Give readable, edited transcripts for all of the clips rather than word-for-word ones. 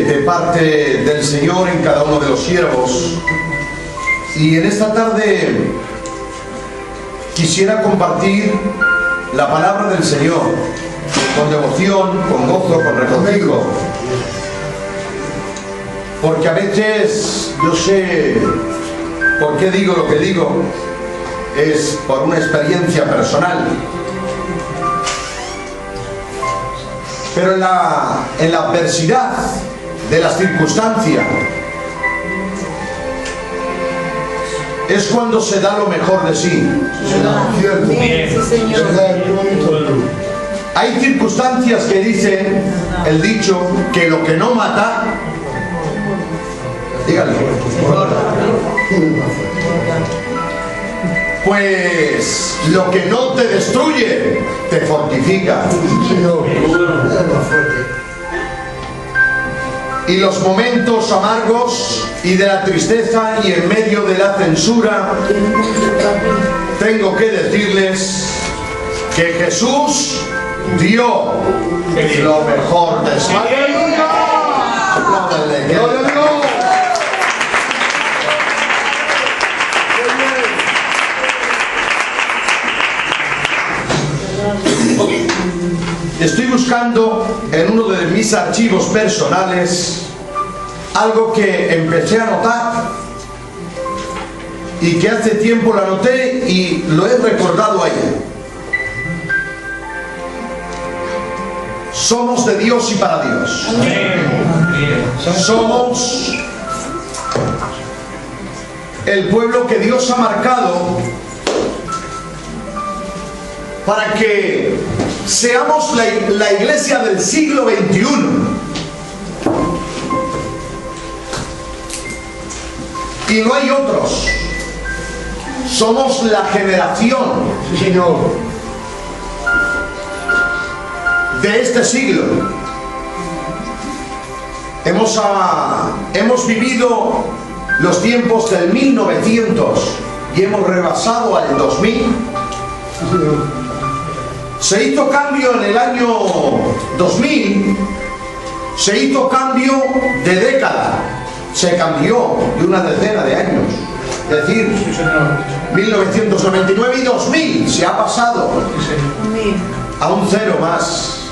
de parte del Señor en cada uno de los siervos. Y en esta tarde quisiera compartir la palabra del Señor con devoción, con gozo, con regocijo. Porque a veces yo sé por qué digo lo que digo, es por una experiencia personal. Pero en la adversidad de las circunstancias es cuando se da lo mejor de sí. Hay circunstancias que dicen el dicho que lo que no mata, dígale, pues lo que no te destruye te fortifica. Y los momentos amargos y de la tristeza y en medio de la censura, tengo que decirles que Jesús dio lo mejor de sí. Estoy buscando en uno de mis archivos personales algo que empecé a notar y que hace tiempo lo anoté y lo he recordado ayer. Somos de Dios y para Dios. Somos el pueblo que Dios ha marcado para que seamos la iglesia del siglo XXI. Y no hay otros. Somos la generación, Señor, de este siglo. Hemos vivido los tiempos del 1900 y hemos rebasado al 2000. Se hizo cambio en el año 2000, se hizo cambio de década, se cambió de una decena de años, es decir, 1999 y 2000, se ha pasado a un cero más.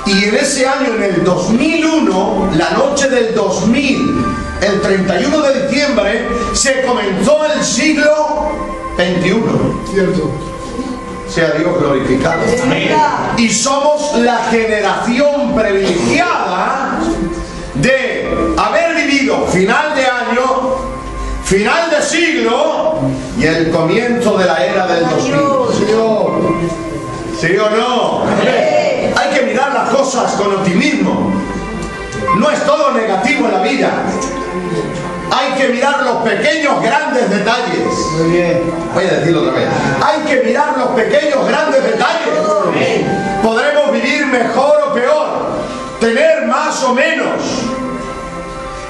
Y en ese año, en el 2001, la noche del 2000, el 31 de diciembre, se comenzó el siglo XXI. Cierto. Sea Dios glorificado. Amén. Y somos la generación privilegiada de haber vivido final de año, final de siglo y el comienzo de la era del 2000. ¿Sí o no? Amén. Hay que mirar las cosas con optimismo. No es todo negativo en la vida. Hay que mirar los pequeños grandes detalles. Muy bien. Voy a decirlo otra vez. Hay que mirar los pequeños grandes detalles. Podremos vivir mejor o peor, tener más o menos,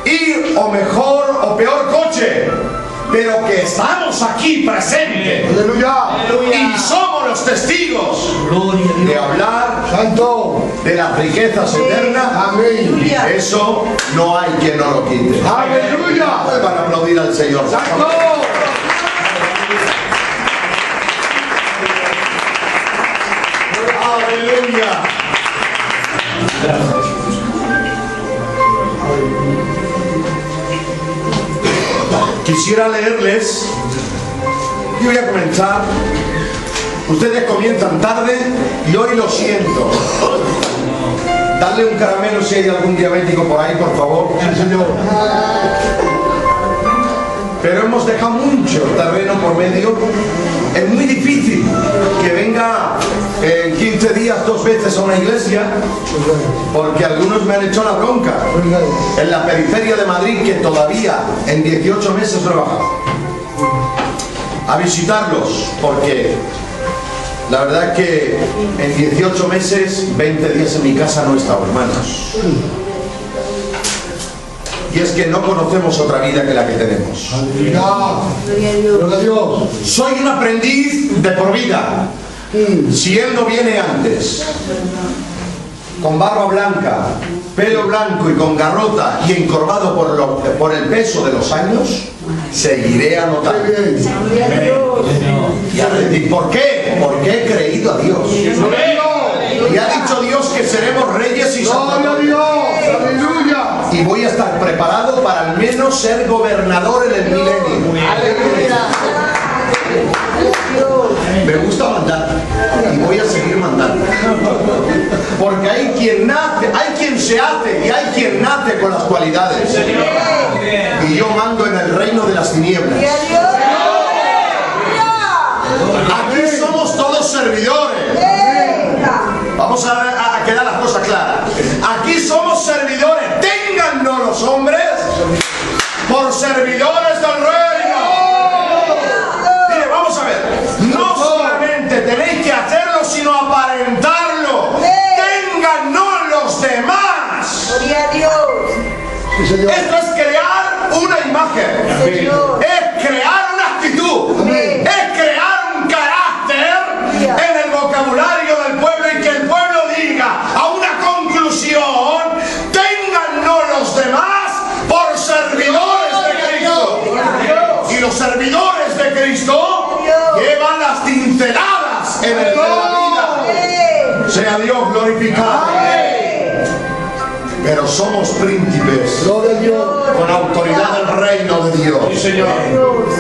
ir o mejor o peor coche, pero que estamos aquí presentes. Aleluya. Y somos los testigos de hablar de las riquezas eternas. Amén. Eso no hay quien no lo quite. Aleluya. Para aplaudir al Señor. ¡Santo! Aleluya. Quisiera leerles, y voy a comenzar. Ustedes comienzan tarde y hoy lo siento. Darle un caramelo si hay algún diabético por ahí, por favor. Sí, señor. Pero hemos dejado mucho terreno por medio. Es muy difícil que venga en 15 días 2 veces a una iglesia, porque algunos me han hecho la bronca en la periferia de Madrid, que todavía en 18 meses no he bajado a visitarlos, porque la verdad es que en 18 meses 20 días en mi casa no he estado, hermanos. Y es que no conocemos otra vida que la que tenemos. Gloria a Dios. Soy un aprendiz de por vida. Si Él no viene antes. con barba blanca, pelo blanco y con garrota y encorvado por el peso de los años, seguiré anotando. ¿Y por qué? Porque he creído a Dios. Y ha dicho Dios que seremos reyes y sacerdotes. Y voy a estar preparado para al menos ser gobernador en el milenio. Me gusta mandar y voy a seguir mandando. Porque hay quien nace, hay quien se hace y hay quien nace con las cualidades. Y yo mando en el reino de las tinieblas. Aquí somos todos servidores. Vamos a quedar las cosas claras. Aquí somos servidores. Téngannos los hombres por servidores del reino. Mire, vamos a ver. No solamente tenéis que hacerlo, sino aparentarlo. Téngannos los demás. Esto es crear una imagen. Es crear una actitud. Es crear un carácter en el vocabulario del pueblo y que el pueblo diga a una conclusión: téngannos los demás por servidores de Cristo. Y los servidores de Cristo llevan las pinceladas en el de la vida. Sea Dios glorificado. Pero somos príncipes con autoridad del reino de Dios. Sí, Señor.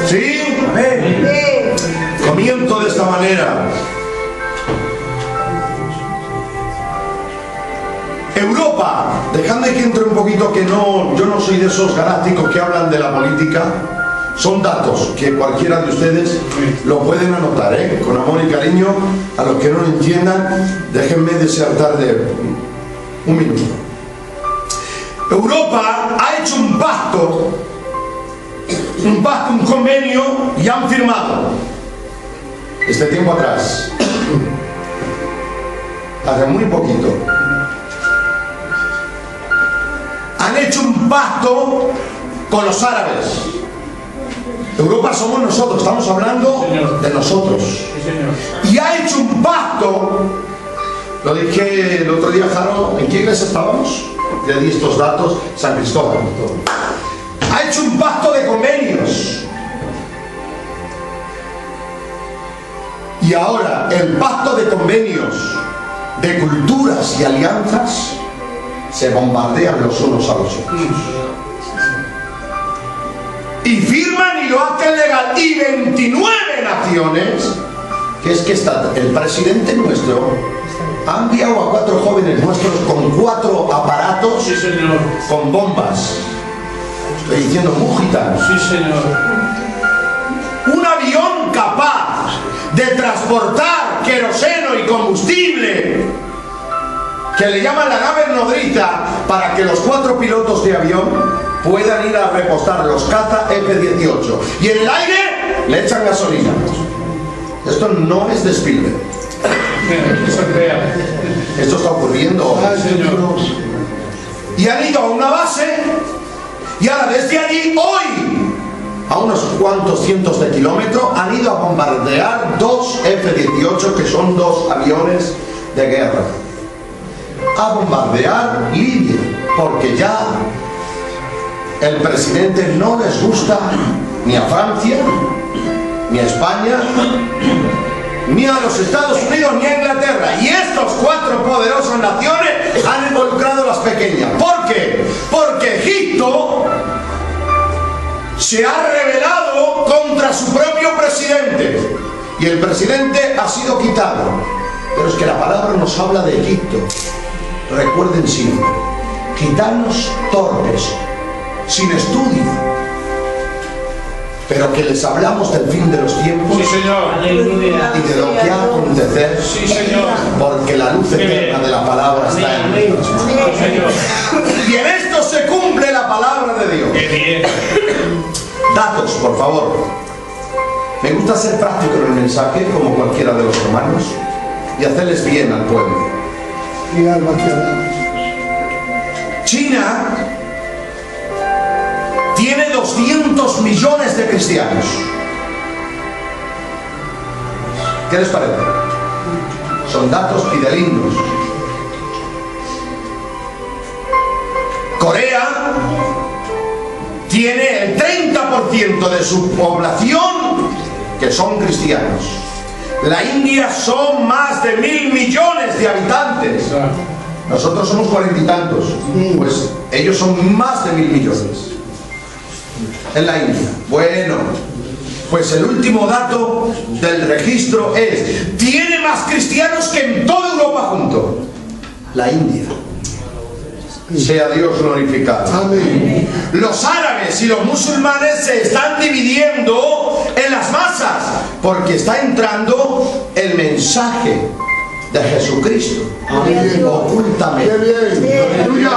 ¿Sí? Amén. Comienzo de esta manera. Europa, dejadme que entre un poquito, que yo no soy de esos galácticos que hablan de la política. Son datos que cualquiera de ustedes lo pueden anotar, con amor y cariño. A los que no lo entiendan, déjenme desertar de un minuto. Europa ha hecho un pacto, un convenio, y han firmado este tiempo atrás, hace muy poquito. Han hecho un pacto con los árabes. Europa somos nosotros, estamos hablando de nosotros. Y ha hecho un pacto, lo dije el otro día, Jaro, ¿en qué iglesia estábamos? Le di estos datos, San Cristóbal. Ha hecho un pacto de convenios. Y ahora el pacto de convenios, de culturas y alianzas, se bombardean los unos a los otros. Y firman y lo hacen legal. Y 29 naciones, que es que está el presidente nuestro, ha enviado a 4 jóvenes nuestros con 4 aparatos, Sí, señor. con bombas. Estoy diciendo muy gitanos. Sí, señor. Un avión capaz de transportar queroseno y combustible, que le llaman la nave nodriza, para que los 4 pilotos de avión puedan ir a repostar los caza F-18. Y en el aire le echan gasolina. Esto no es de Spielberg. Esto está ocurriendo. Y han ido a una base, y ahora desde allí, hoy, a unos cuantos cientos de kilómetros, han ido a bombardear 2 F-18, que son 2 aviones de guerra. A bombardear Libia, porque ya el presidente no les gusta ni a Francia, ni a España, ni a los Estados Unidos, ni a Inglaterra. Y estos 4 poderosas naciones han involucrado a las pequeñas. ¿Por qué? Porque Egipto se ha rebelado contra su propio presidente, y el presidente ha sido quitado. Pero es que la palabra nos habla de Egipto. Recuerden siempre, gitanos torpes, sin estudio, pero que les hablamos del fin de los tiempos. Sí, señor. Y de lo que ha de acontecer. Sí, señor. Porque la luz eterna de la palabra está en nosotros. Sí, señor. Y en esto se cumple la palabra de Dios. Qué bien. Datos, por favor. Me gusta ser práctico en el mensaje, como cualquiera de los hermanos, y hacerles bien al pueblo. China tiene 200 millones de cristianos. ¿Qué les parece? Son datos fidedignos. Corea tiene el 30% de su población que son cristianos. La India son más de 1.000 millones de habitantes. Nosotros somos 40 y tantos. Pues ellos son más de 1.000 millones en la India. Bueno, pues el último dato del registro es: tiene más cristianos que en toda Europa junto. La India. Sea Dios glorificado. Amén. Los árabes y los musulmanes se están dividiendo en las masas porque está entrando el mensaje de Jesucristo. Amén. Ocultamente. Aleluya.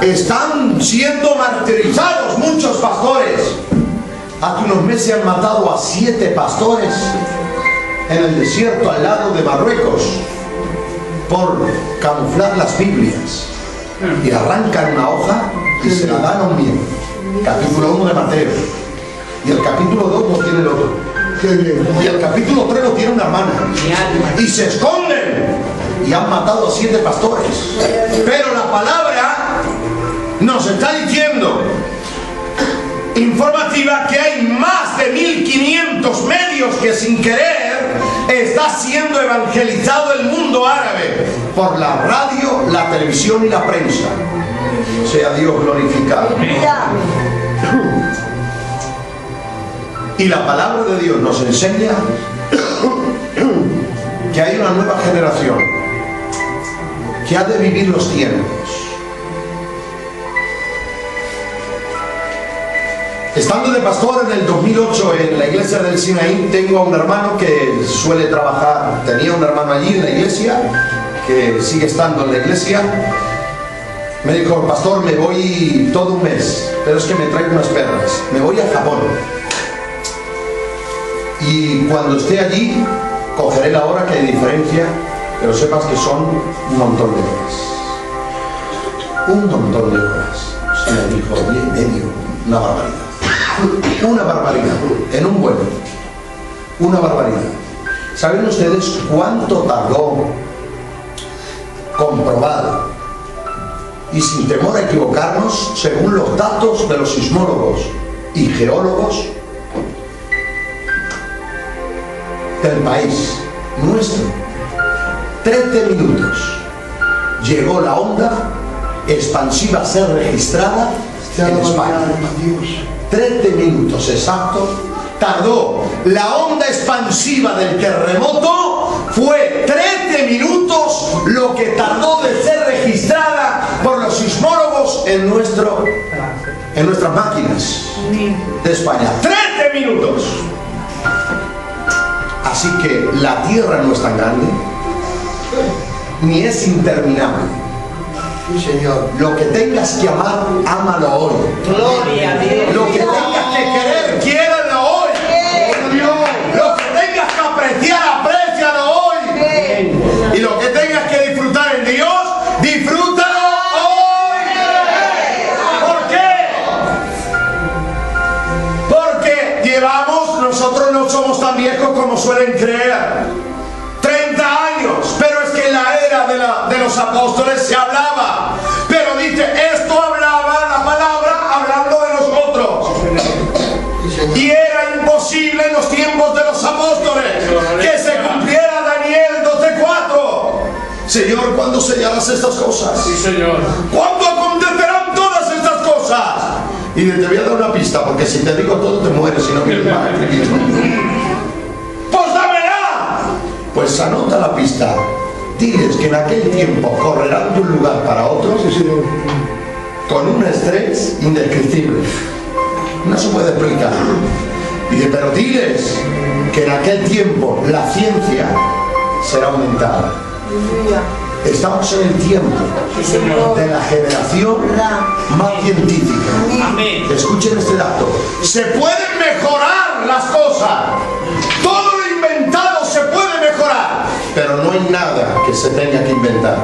Están siendo martirizados muchos pastores. Hace unos meses han matado a 7 pastores en el desierto al lado de Marruecos por camuflar las Biblias. Y arrancan una hoja y se la dan a un miembro. Capítulo 1 de Mateo. Y el capítulo 2 lo tiene el otro. Y el capítulo 3 lo tiene una hermana. Y se esconden. Y han matado a 7 pastores. Pero la palabra nos está diciendo, informativa, que hay más de 1.500 medios que sin querer está siendo evangelizado el mundo árabe por la radio, la televisión y la prensa. Sea Dios glorificado. Y la palabra de Dios nos enseña que hay una nueva generación que ha de vivir los tiempos. Estando de pastor en el 2008 en la iglesia del Sinaí, tengo a un hermano que suele trabajar, tenía un hermano allí en la iglesia, que sigue estando en la iglesia. Me dijo: pastor, me voy todo un mes, pero es que me traigo unas perras, me voy a Japón. Y cuando esté allí, cogeré la hora, que hay diferencia, pero sepas que son un montón de horas. Un montón de horas. Me dijo: 10 y medio, una barbaridad. Una barbaridad, en un vuelo. Una barbaridad. ¿Saben ustedes cuánto tardó, comprobado y sin temor a equivocarnos, según los datos de los sismólogos y geólogos del país nuestro? 13 minutos llegó la onda expansiva a ser registrada en España. 13 minutos exactos tardó la onda expansiva del terremoto. Fue 13 minutos lo que tardó de ser registrada por los sismólogos en nuestras máquinas de España. 13 minutos. Así que la tierra no es tan grande ni es interminable. Sí, Señor. Lo que tengas que amar, ámalo hoy. Gloria a Dios. Lo que tengas que querer, quiéralo hoy. Lo que tengas que apreciar, aprécialo hoy. Y lo que tengas que disfrutar en Dios, disfrútalo hoy. ¿Por qué? Porque nosotros no somos tan viejos como suelen creer. 30 años, pero es que en la era de los apóstoles se hablaba, pero dice, esto hablaba la palabra hablando de nosotros, y era imposible en los tiempos de los apóstoles que se cumpliera Daniel 12:4. Señor, ¿cuándo sellarás estas cosas? Sí, Señor. ¿Cuándo acontecerán todas estas cosas? Y te voy a dar una pista, porque si te digo todo te mueres si no quieres más escribir. Pues dámela. Pues anota la pista. Diles que en aquel tiempo correrán de un lugar para otro con un estrés indescriptible. No se puede explicar. Dice, pero diles que en aquel tiempo la ciencia será aumentada. Estamos en el tiempo de la generación más científica. Escuchen este dato. Se pueden mejorar las cosas. Todo lo inventado se puede mejorar, pero no hay nada que se tenga que inventar.